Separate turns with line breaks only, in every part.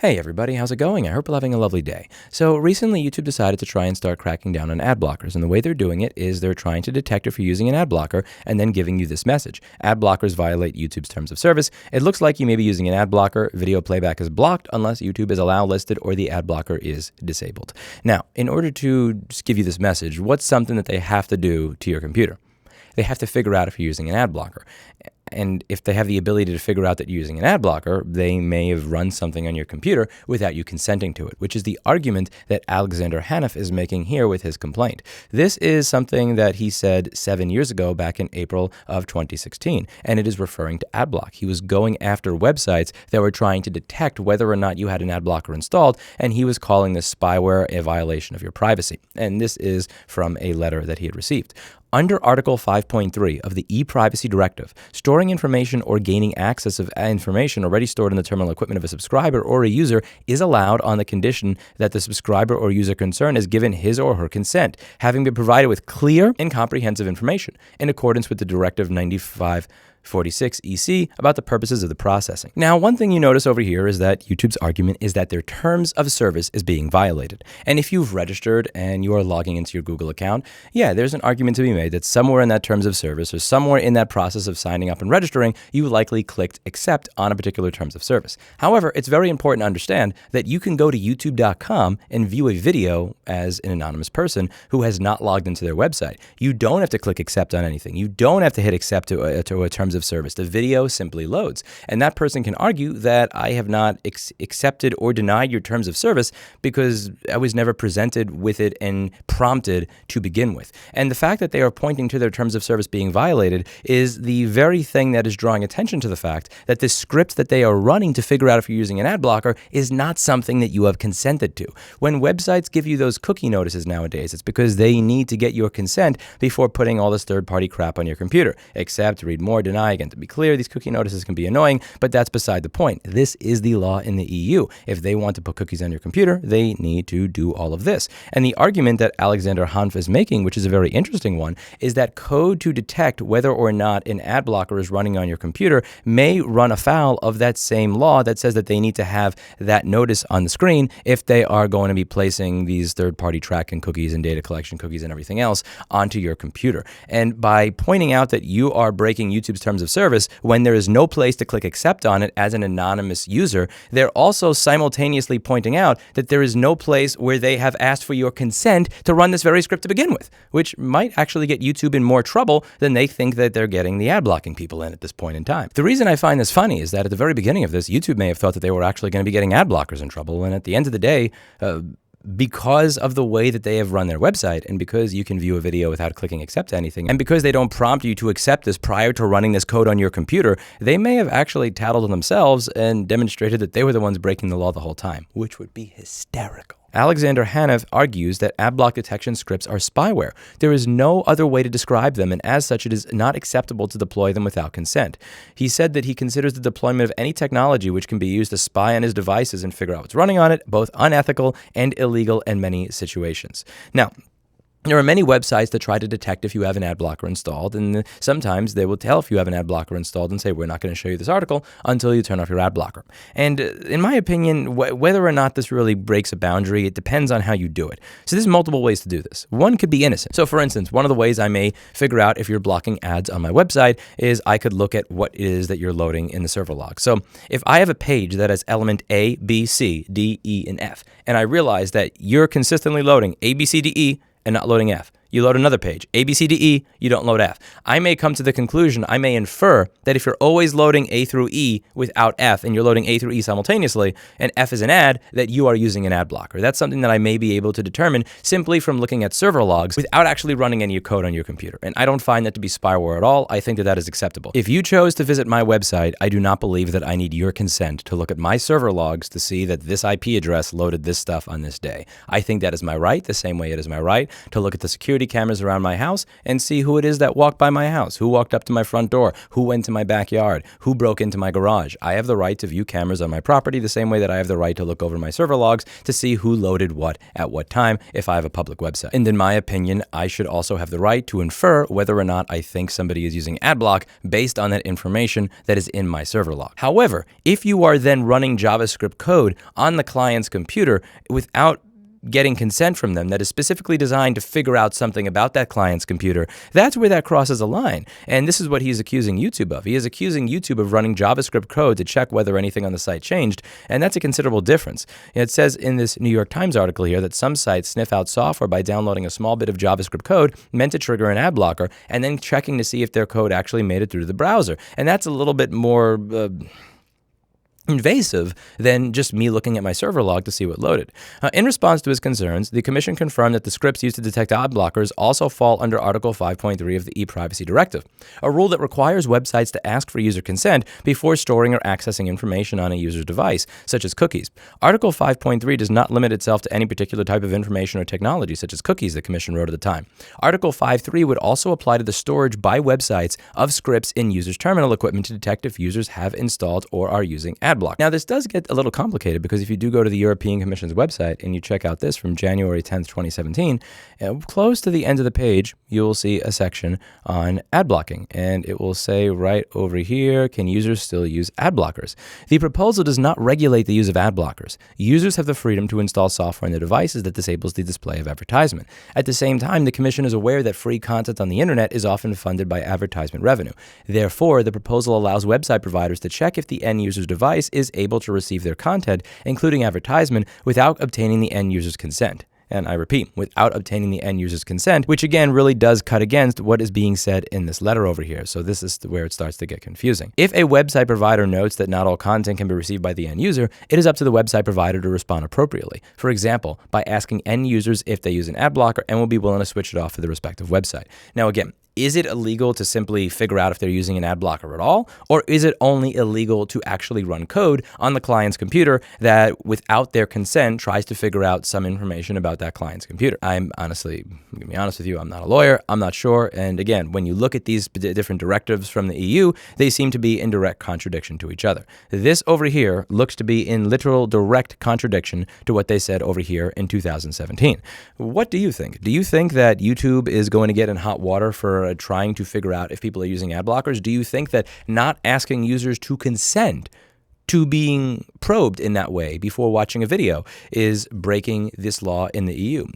Hey everybody, how's it going? I hope you're having a lovely day. So recently YouTube decided to try and start cracking down on ad blockers, and the way they're doing it is they're trying to detect if you're using an ad blocker and then giving you this message. Ad blockers violate YouTube's terms of service. It looks like you may be using an ad blocker. Video playback is blocked unless YouTube is allow listed or the ad blocker is disabled. Now, in order to just give you this message, what's something that they have to do to your computer? They have to figure out if you're using an ad blocker. And if they have the ability to figure out that you're using an ad blocker, they may have run something on your computer without you consenting to it, which is the argument that Alexander Hanff is making here with his complaint. This is something that he said 7 years ago, back in April of 2016, and it is referring to AdBlock. He was going after websites that were trying to detect whether or not you had an ad blocker installed, and he was calling this spyware a violation of your privacy. And this is from a letter that he had received. Under Article 5.3 of the e-privacy directive, storing information or gaining access of information already stored in the terminal equipment of a subscriber or a user is allowed on the condition that the subscriber or user concerned is given his or her consent, having been provided with clear and comprehensive information in accordance with the Directive 9546 EC about the purposes of the processing. Now, one thing you notice over here is that YouTube's argument is that their terms of service is being violated. And if you've registered and you are logging into your Google account, yeah, there's an argument to be made that somewhere in that terms of service or somewhere in that process of signing up and registering, you likely clicked accept on a particular terms of service. However, it's very important to understand that you can go to youtube.com and view a video as an anonymous person who has not logged into their website. You don't have to click accept on anything. You don't have to hit accept to a terms of service. The video simply loads. And that person can argue that I have not accepted or denied your terms of service because I was never presented with it and prompted to begin with. And the fact that they are pointing to their terms of service being violated is the very thing that is drawing attention to the fact that the script that they are running to figure out if you're using an ad blocker is not something that you have consented to. When websites give you those cookie notices nowadays, it's because they need to get your consent before putting all this third-party crap on your computer. Accept, read more, deny. Again, to be clear, these cookie notices can be annoying, but that's beside the point. This is the law in the EU. If they want to put cookies on your computer, they need to do all of this. And the argument that Alexander Hanff is making, which is a very interesting one, is that code to detect whether or not an ad blocker is running on your computer may run afoul of that same law that says that they need to have that notice on the screen if they are going to be placing these third-party tracking cookies and data collection cookies and everything else onto your computer. And by pointing out that you are breaking YouTube's terms of service when there is no place to click accept on it as an anonymous user, they're also simultaneously pointing out that there is no place where they have asked for your consent to run this very script to begin with, which might actually get YouTube in more trouble than they think that they're getting the ad blocking people in at this point in time. The reason I find this funny is that at the very beginning of this, YouTube may have thought that they were actually going to be getting ad blockers in trouble, and at the end of the day, because of the way that they have run their website, and because you can view a video without clicking accept anything, and because they don't prompt you to accept this prior to running this code on your computer, they may have actually tattled on themselves and demonstrated that they were the ones breaking the law the whole time, which would be hysterical. Alexander Hanff argues that AdBlock detection scripts are spyware. There is no other way to describe them, and as such, it is not acceptable to deploy them without consent. He said that he considers the deployment of any technology which can be used to spy on his devices and figure out what's running on it both unethical and illegal in many situations. Now, there are many websites that try to detect if you have an ad blocker installed, and sometimes they will tell if you have an ad blocker installed and say, we're not going to show you this article until you turn off your ad blocker. And in my opinion, whether or not this really breaks a boundary, it depends on how you do it. So there's multiple ways to do this. One could be innocent. So for instance, one of the ways I may figure out if you're blocking ads on my website is I could look at what it is that you're loading in the server log. So if I have a page that has element A, B, C, D, E, and F, and I realize that you're consistently loading A, B, C, D, E, and not loading F. You load another page, A, B, C, D, E, you don't load F. I may come to the conclusion, I may infer that if you're always loading A through E without F, and you're loading A through E simultaneously, and F is an ad, that you are using an ad blocker. That's something that I may be able to determine simply from looking at server logs without actually running any code on your computer. And I don't find that to be spyware at all. I think that that is acceptable. If you chose to visit my website, I do not believe that I need your consent to look at my server logs to see that this IP address loaded this stuff on this day. I think that is my right, the same way it is my right to look at the security security cameras around my house and see who it is that walked by my house, who walked up to my front door, who went to my backyard, who broke into my garage. I have the right to view cameras on my property the same way that I have the right to look over my server logs to see who loaded what at what time if I have a public website. And in my opinion, I should also have the right to infer whether or not I think somebody is using AdBlock based on that information that is in my server log. However, if you are then running JavaScript code on the client's computer without getting consent from them that is specifically designed to figure out something about that client's computer, that's where that crosses a line. And this is what he's accusing YouTube of. He is accusing YouTube of running JavaScript code to check whether anything on the site changed, and that's a considerable difference. It says in this New York Times article here that some sites sniff out software by downloading a small bit of JavaScript code meant to trigger an ad blocker and then checking to see if their code actually made it through the browser. And that's a little bit more invasive than just me looking at my server log to see what loaded. In response to his concerns, the Commission confirmed that the scripts used to detect ad blockers also fall under Article 5.3 of the e-privacy directive, a rule that requires websites to ask for user consent before storing or accessing information on a user's device, such as cookies. Article 5.3 does not limit itself to any particular type of information or technology, such as cookies, the Commission wrote at the time. Article 5.3 would also apply to the storage by websites of scripts in users' terminal equipment to detect if users have installed or are using AdBlock. Now, this does get a little complicated because if you do go to the European Commission's website and you check out this from January 10th, 2017, close to the end of the page, you will see a section on ad blocking, and it will say right over here, can users still use ad blockers? The proposal does not regulate the use of ad blockers. Users have the freedom to install software on their devices that disables the display of advertisement. At the same time, the Commission is aware that free content on the internet is often funded by advertisement revenue. Therefore, the proposal allows website providers to check if the end user's device is able to receive their content, including advertisement, without obtaining the end user's consent. And I repeat, without obtaining the end user's consent, which again really does cut against what is being said in this letter over here. So this is where it starts to get confusing. If a website provider notes that not all content can be received by the end user, it is up to the website provider to respond appropriately. For example, by asking end users if they use an ad blocker and will be willing to switch it off for the respective website. Now again, is it illegal to simply figure out if they're using an ad blocker at all? Or is it only illegal to actually run code on the client's computer that without their consent tries to figure out some information about that client's computer? I'm honestly, I'm gonna be honest with you, I'm not a lawyer, I'm not sure. And again, when you look at these different directives from the EU, they seem to be in direct contradiction to each other. This over here looks to be in literal direct contradiction to what they said over here in 2017. What do you think? Do you think that YouTube is going to get in hot water for trying to figure out if people are using ad blockers? Do you think that not asking users to consent to being probed in that way before watching a video is breaking this law in the EU?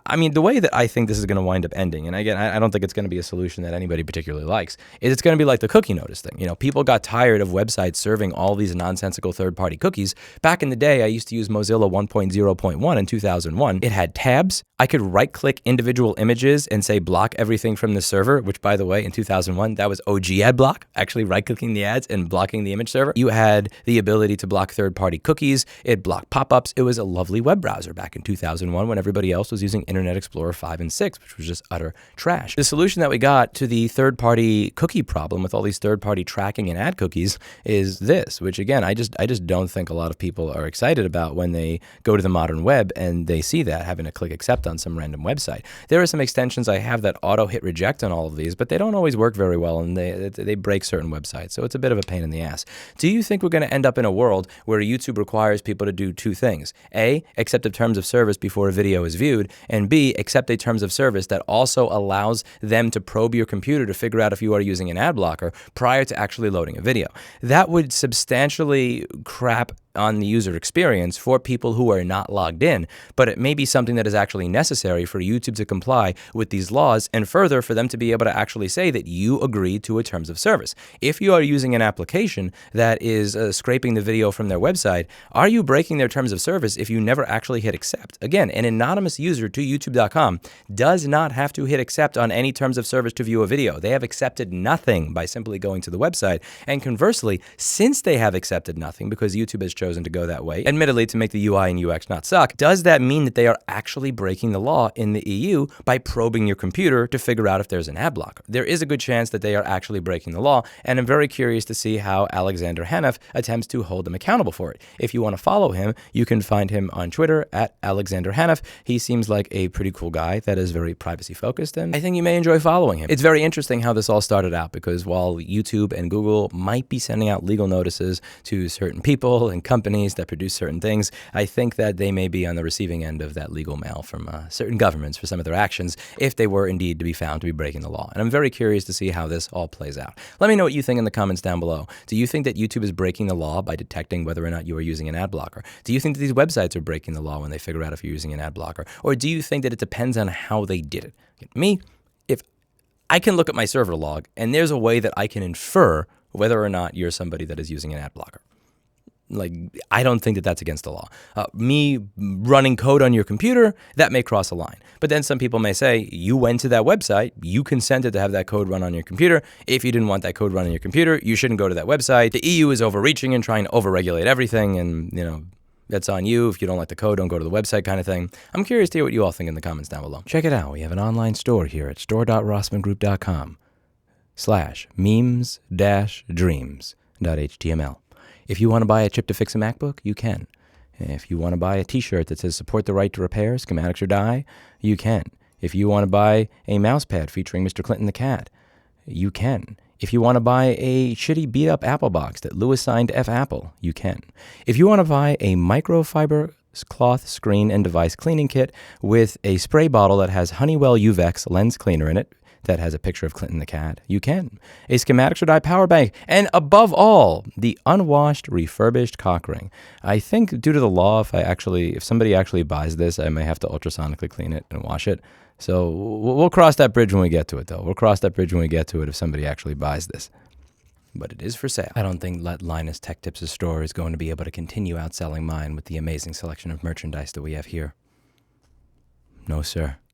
I mean, the way that I think this is going to wind up ending, and again, I don't think it's going to be a solution that anybody particularly likes, is it's going to be like the cookie notice thing. You know, people got tired of websites serving all these nonsensical third-party cookies. Back in the day, I used to use Mozilla 1.0.1 in 2001. It had tabs. I could right-click individual images and say block everything from the server, which, by the way, in 2001, that was OG AdBlock, actually right-clicking the ads and blocking the image server. You had the ability to block third-party cookies. It blocked pop-ups. It was a lovely web browser back in 2001 when everybody else was using Internet Explorer 5 and 6, which was just utter trash. The solution that we got to the third-party cookie problem with all these third-party tracking and ad cookies is this, which again, I just don't think a lot of people are excited about when they go to the modern web and they see that, having to click accept on some random website. There are some extensions I have that auto-hit reject on all of these, but they don't always work very well, and they break certain websites, so it's a bit of a pain in the ass. Do you think we're going to end up in a world where YouTube requires people to do two things? A, accept the terms of service before a video is viewed, and B, accept a terms of service that also allows them to probe your computer to figure out if you are using an ad blocker prior to actually loading a video. That would substantially crap on the user experience for people who are not logged in, but it may be something that is actually necessary for YouTube to comply with these laws, and further for them to be able to actually say that you agreed to a terms of service. If you are using an application that is scraping the video from their website, are you breaking their terms of service if you never actually hit accept? Again, an anonymous user to youtube.com does not have to hit accept on any terms of service to view a video. They have accepted nothing by simply going to the website, and conversely, since they have accepted nothing because YouTube has chosen chosen to go that way, admittedly to make the UI and UX not suck, does that mean that they are actually breaking the law in the EU by probing your computer to figure out if there's an ad blocker? There is a good chance that they are actually breaking the law, and I'm very curious to see how Alexander Hanff attempts to hold them accountable for it. If you want to follow him, you can find him on Twitter at Alexander Hanff. He seems like a pretty cool guy that is very privacy focused, and I think you may enjoy following him. It's very interesting how this all started out, because while YouTube and Google might be sending out legal notices to certain people and companies that produce certain things, I think that they may be on the receiving end of that legal mail from certain governments for some of their actions if they were indeed to be found to be breaking the law. And I'm very curious to see how this all plays out. Let me know what you think in the comments down below. Do you think that YouTube is breaking the law by detecting whether or not you are using an ad blocker? Do you think that these websites are breaking the law when they figure out if you're using an ad blocker? Or do you think that it depends on how they did it? Me, if I can look at my server log and there's a way that I can infer whether or not you're somebody that is using an ad blocker. Like, I don't think that that's against the law. Me running code on your computer, that may cross a line. But then some people may say, you went to that website, you consented to have that code run on your computer. If you didn't want that code run on your computer, you shouldn't go to that website. The EU is overreaching and trying to overregulate everything, and, you know, that's on you. If you don't like the code, don't go to the website kind of thing. I'm curious to hear what you all think in the comments down below. Check it out. We have an online store here at store.rossmanngroup.com/memes-dreams.html. If you want to buy a chip to fix a MacBook, you can. If you want to buy a t-shirt that says support the right to repair, schematics or die, you can. If you want to buy a mouse pad featuring Mr. Clinton the cat, you can. If you want to buy a shitty beat-up Apple box that Lewis signed F Apple, you can. If you want to buy a microfiber cloth screen and device cleaning kit with a spray bottle that has Honeywell Uvex lens cleaner in it, that has a picture of Clinton the cat, you can. A schematics or die power bank, and above all, the unwashed, refurbished cock ring. I think due to the law, if somebody actually buys this, I may have to ultrasonically clean it and wash it. So we'll cross that bridge when we get to it, though. We'll cross that bridge when we get to it if somebody actually buys this. But it is for sale. I don't think Linus Tech Tips' store is going to be able to continue outselling mine with the amazing selection of merchandise that we have here. No, sir.